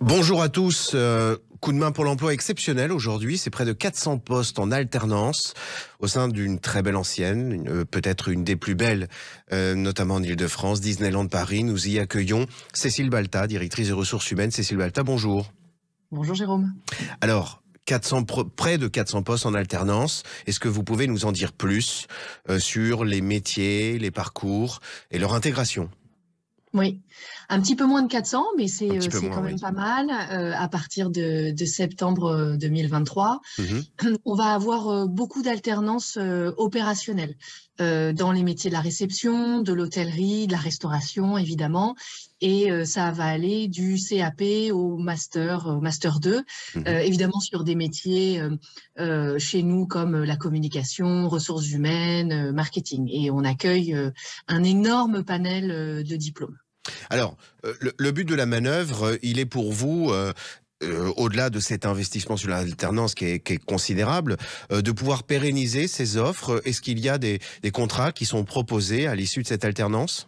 Bonjour à tous. Coup de main pour l'emploi exceptionnel aujourd'hui. C'est près de 400 postes en alternance au sein d'une très belle ancienne, peut-être une des plus belles, notamment en Ile-de-France, Disneyland Paris. Nous y accueillons Cécile Balta, directrice des ressources humaines. Cécile Balta, bonjour. Bonjour Jérôme. Alors, près de 400 postes en alternance. Est-ce que vous pouvez nous en dire plus sur les métiers, les parcours et leur intégration ? Oui, un petit peu moins de 400, mais Un c'est petit peu moins, quand oui. même pas mal. À partir de septembre 2023, on va avoir beaucoup d'alternance opérationnelle dans les métiers de la réception, de l'hôtellerie, de la restauration, évidemment. Et ça va aller du CAP au master 2, évidemment sur des métiers chez nous comme la communication, ressources humaines, marketing. Et on accueille un énorme panel de diplômes. Alors, le but de la manœuvre, il est pour vous, au-delà de cet investissement sur l'alternance qui est considérable, de pouvoir pérenniser ces offres. Est-ce qu'il y a des contrats qui sont proposés à l'issue de cette alternance ?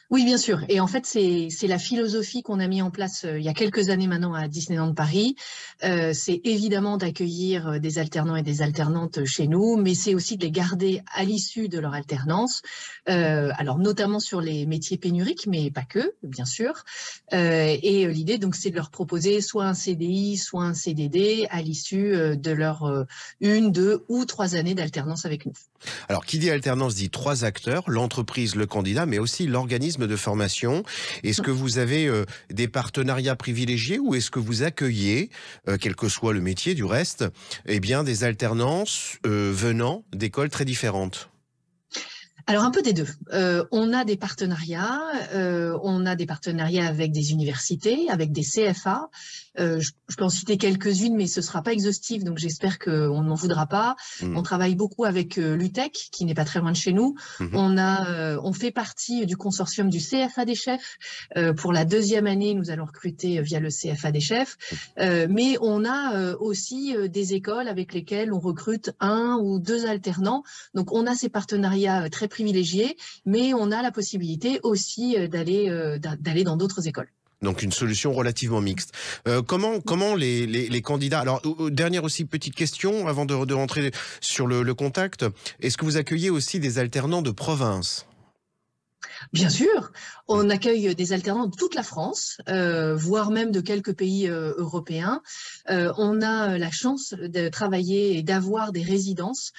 Oui, bien sûr. Et en fait, c'est la philosophie qu'on a mis en place il y a quelques années maintenant à Disneyland Paris. C'est évidemment d'accueillir des alternants et des alternantes chez nous, mais c'est aussi de les garder à l'issue de leur alternance. Alors, notamment sur les métiers pénuriques, mais pas que, bien sûr. Et l'idée, donc, c'est de leur proposer soit un CDI, soit un CDD à l'issue de leur 1, 2 ou 3 années d'alternance avec nous. Alors, qui dit alternance dit 3 acteurs, l'entreprise, le candidat, mais aussi l'organisme de formation. Est-ce que vous avez des partenariats privilégiés ou est-ce que vous accueillez, quel que soit le métier du reste, eh bien, des alternances venant d'écoles très différentes ? Alors un peu des deux. On a des partenariats avec des universités, avec des CFA. Je peux en citer quelques-unes, mais ce sera pas exhaustif, donc j'espère qu'on ne m'en voudra pas. On travaille beaucoup avec l'UTEC, qui n'est pas très loin de chez nous. On fait partie du consortium du CFA des chefs. Pour la 2e année, nous allons recruter via le CFA des chefs. Mais on a aussi des écoles avec lesquelles on recrute 1 ou 2 alternants. Donc on a ces partenariats très privilégiés, mais on a la possibilité aussi d'aller dans d'autres écoles. Donc une solution relativement mixte. Comment les candidats... Alors, dernière aussi petite question, avant de rentrer sur le contact. Est-ce que vous accueillez aussi des alternants de province ? Bien sûr, on accueille des alternants de toute la France, voire même de quelques pays européens. On a la chance de travailler et d'avoir des résidences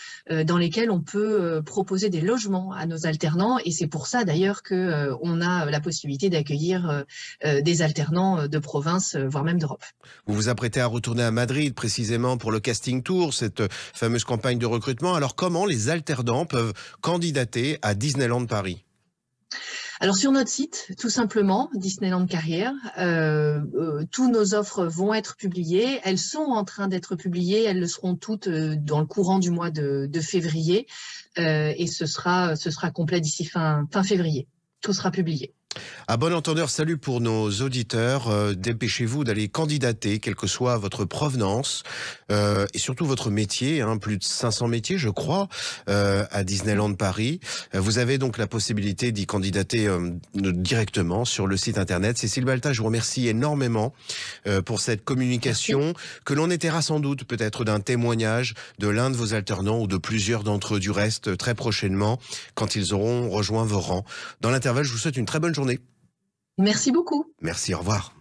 dans lesquelles on peut proposer des logements à nos alternants. Et c'est pour ça d'ailleurs qu'on a la possibilité d'accueillir des alternants de province, voire même d'Europe. Vous vous apprêtez à retourner à Madrid précisément pour le casting tour, cette fameuse campagne de recrutement. Alors comment les alternants peuvent candidater à Disneyland Paris ? Alors sur notre site, tout simplement, Disneyland Carrière, tous nos offres vont être publiées. Elles sont en train d'être publiées. Elles le seront toutes dans le courant du mois de février. Et ce sera complet d'ici fin février. Tout sera publié. À bon entendeur, salut pour nos auditeurs. Dépêchez-vous d'aller candidater, quelle que soit votre provenance et surtout votre métier. Plus de 500 métiers, je crois, à Disneyland Paris. Vous avez donc la possibilité d'y candidater directement sur le site internet. Cécile Balta, je vous remercie énormément pour cette communication. Merci. Que l'on étaiera sans doute peut-être d'un témoignage de l'un de vos alternants ou de plusieurs d'entre eux du reste très prochainement quand ils auront rejoint vos rangs. Dans l'intervalle, je vous souhaite une très bonne journée. Merci beaucoup. Merci, au revoir.